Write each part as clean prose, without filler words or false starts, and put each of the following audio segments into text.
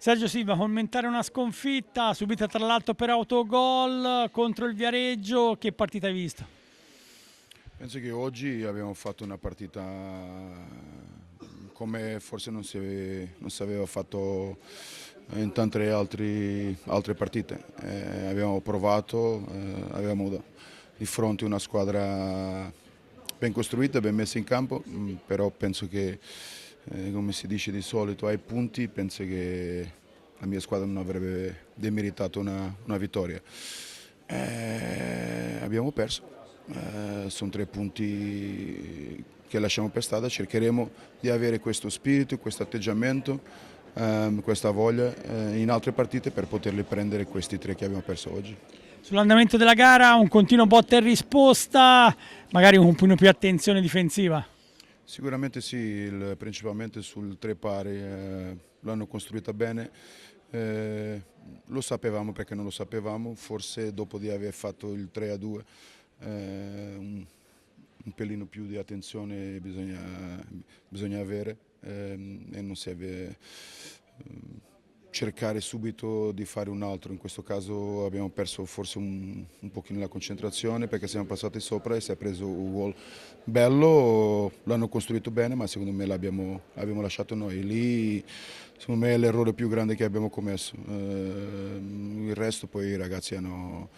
Sergio Silva, commentare una sconfitta subita tra l'altro per autogol contro il Viareggio, che partita hai visto? Penso che oggi abbiamo fatto una partita come forse non si aveva fatto in tante altre partite. Abbiamo provato, avevamo di fronte una squadra ben costruita, ben messa in campo, però penso che, come si dice di solito, ai punti penso che la mia squadra non avrebbe demeritato una vittoria. Abbiamo perso, sono 3 punti che lasciamo per strada, cercheremo di avere questo spirito, questo atteggiamento, questa voglia in altre partite per poterli prendere questi 3 che abbiamo perso oggi. Sull'andamento della gara un continuo botta e risposta, magari un po' più attenzione difensiva. Sicuramente sì, principalmente sul 3 pari l'hanno costruita bene, lo sapevamo perché non lo sapevamo, forse dopo di aver fatto il 3-2 un pelino più di attenzione bisogna avere e non serve cercare subito di fare un altro. In questo caso abbiamo perso forse un pochino la concentrazione perché siamo passati sopra e si è preso un gol bello, l'hanno costruito bene ma secondo me l'abbiamo lasciato noi. Lì secondo me è l'errore più grande che abbiamo commesso. Il resto poi i ragazzi hanno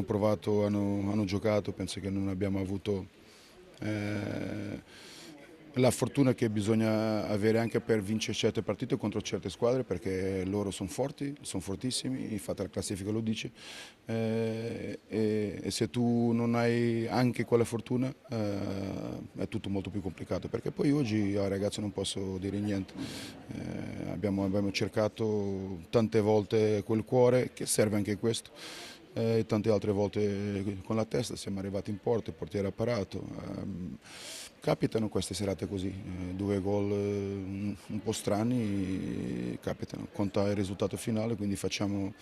provato, hanno giocato, penso che non abbiamo avuto la fortuna che bisogna avere anche per vincere certe partite contro certe squadre perché loro sono forti, sono fortissimi, infatti la classifica lo dice e se tu non hai anche quella fortuna è tutto molto più complicato perché poi oggi ai ragazzi non posso dire niente, abbiamo cercato tante volte quel cuore che serve anche questo e tante altre volte con la testa siamo arrivati in porta, il portiere ha parato. Capitano queste serate così, 2 gol un po' strani, capitano, conta il risultato finale, quindi facciamo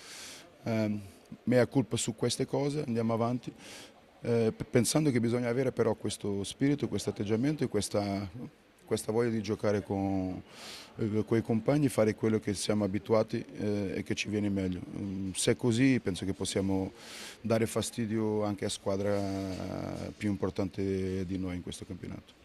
mea culpa su queste cose, andiamo avanti, pensando che bisogna avere però questo spirito, questo atteggiamento e questa voglia di giocare con i compagni, fare quello che siamo abituati e che ci viene meglio. Se è così penso che possiamo dare fastidio anche a squadra più importante di noi in questo campionato.